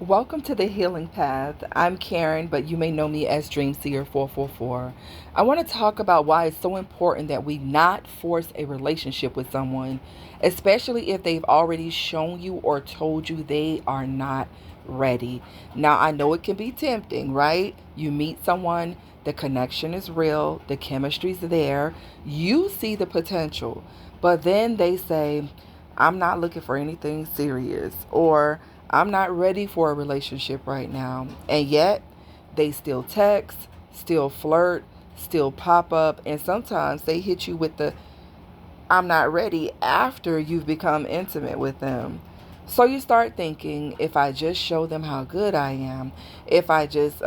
Welcome to the Healing Path. I'm Karen, but you may know me as Dreamseer 444. I want to talk about why it's so important that we not force a relationship with someone, especially if they've already shown you or told you they are not ready. Now, I know it can be tempting, right? You meet someone, the connection is real, the chemistry's there, you see the potential, but then they say, I'm not looking for anything serious, or I'm not ready for a relationship right now. And yet, they still text, still flirt, still pop up, and sometimes they hit you with the I'm not ready after you've become intimate with them. So you start thinking, if I just show them how good I am, if I just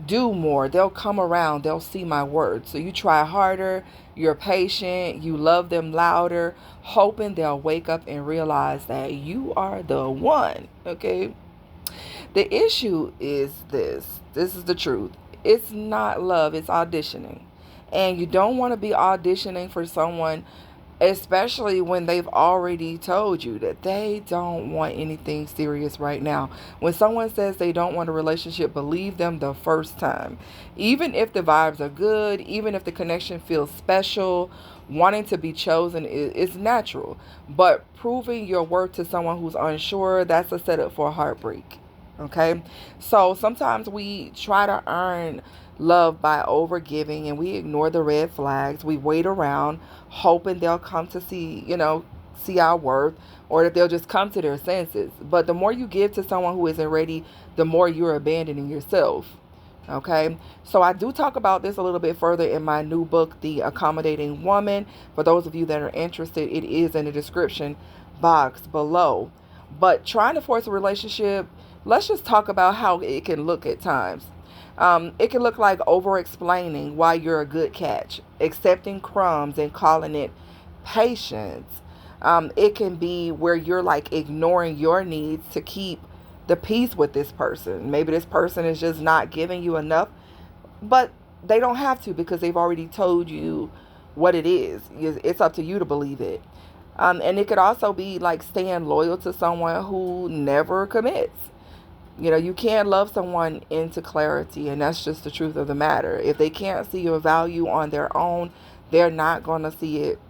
do more, they'll come around, they'll see my worth. So you try harder, you're patient, you love them louder, hoping they'll wake up and realize that you are the one. Okay. The issue is this is the truth. It's not love, it's auditioning. And you don't want to be auditioning for someone, especially when they've already told you that they don't want anything serious right now. When someone says they don't want a relationship, believe them the first time. Even if the vibes are good, even if the connection feels special, wanting to be chosen is natural. But proving your worth to someone who's unsure, that's a setup for a heartbreak. Okay? So sometimes we try to earn love by overgiving and we ignore the red flags. We wait around hoping they'll come to see our worth, or that they'll just come to their senses. But the more you give to someone who isn't ready, the more you're abandoning yourself. Okay, so I do talk about this a little bit further in my new book, The Accommodating Woman. For those of you that are interested, it is in the description box below. But trying to force a relationship, let's just talk about how it can look at times. It can look like over explaining why you're a good catch, accepting crumbs and calling it patience. It can be where you're like ignoring your needs to keep the peace with this person. Maybe this person is just not giving you enough, but they don't have to because they've already told you what it is. It's up to you to believe it. And it could also be like staying loyal to someone who never commits. You can't love someone into clarity, and that's just the truth of the matter. If they can't see your value on their own, they're not going to see it,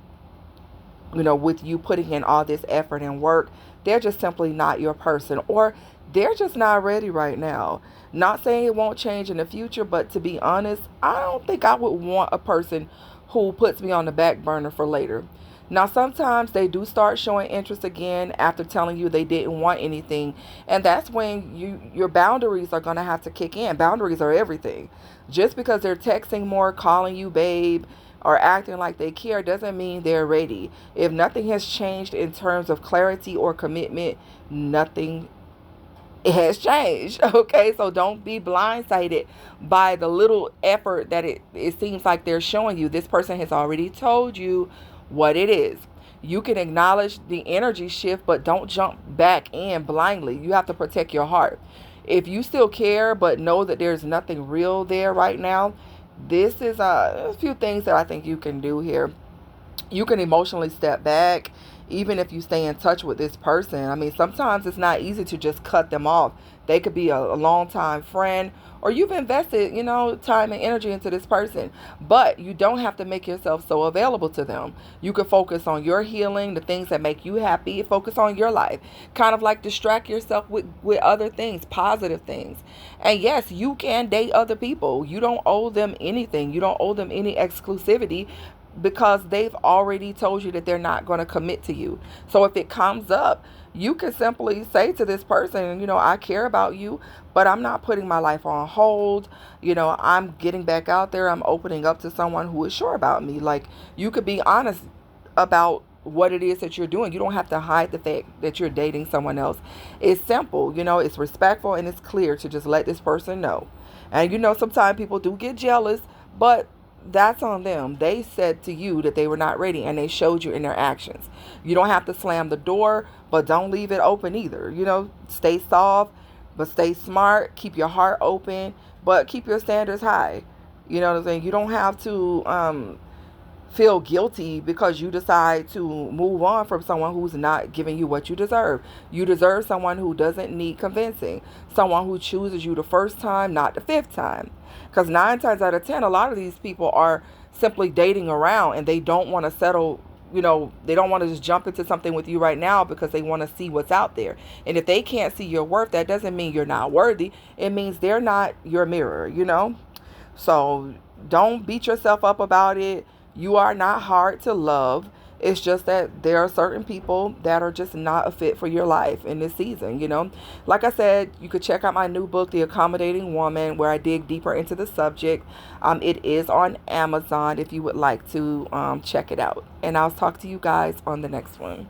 with you putting in all this effort and work. They're just simply not your person, or they're just not ready right now. Not saying it won't change in the future, but to be honest, I don't think I would want a person who puts me on the back burner for later. Now, sometimes they do start showing interest again after telling you they didn't want anything, and that's when your boundaries are going to have to kick in. Boundaries are everything. Just because they're texting more, calling you babe, or acting like they care doesn't mean they're ready. If nothing has changed in terms of clarity or commitment, nothing has changed. Okay, so don't be blindsided by the little effort that it seems like they're showing you. This person has already told you what it is. You can acknowledge the energy shift, but don't jump back in blindly. You have to protect your heart. If you still care but know that there's nothing real there right now, this is a few things that I think you can do here. You can emotionally step back even if you stay in touch with this person. I mean, sometimes it's not easy to just cut them off. They could be a long time friend, or you've invested, time and energy into this person, but you don't have to make yourself so available to them. You can focus on your healing, the things that make you happy, focus on your life. Kind of like distract yourself with other things, positive things. And yes, you can date other people. You don't owe them anything. You don't owe them any exclusivity because they've already told you that they're not going to commit to you. So if it comes up, you can simply say to this person, I care about you, but I'm not putting my life on hold. I'm getting back out there. I'm opening up to someone who is sure about me. Like, you could be honest about what it is that you're doing. You don't have to hide the fact that you're dating someone else. It's simple, it's respectful and it's clear to just let this person know. And sometimes people do get jealous, but that's on them. They said to you that they were not ready and they showed you in their actions. You don't have to slam the door, but don't leave it open either. Stay soft, but stay smart. Keep your heart open, but keep your standards high. You know what I'm saying? You don't have to feel guilty because you decide to move on from someone who's not giving you what you deserve. You deserve someone who doesn't need convincing, someone who chooses you the first time, not the fifth time. Because 9 times out of 10, a lot of these people are simply dating around and they don't want to settle. They don't want to just jump into something with you right now because they want to see what's out there. And if they can't see your worth, that doesn't mean you're not worthy. It means they're not your mirror. So don't beat yourself up about it. You are not hard to love. It's just that there are certain people that are just not a fit for your life in this season. Like I said, you could check out my new book, The Accommodating Woman, where I dig deeper into the subject. It is on Amazon if you would like to check it out. And I'll talk to you guys on the next one.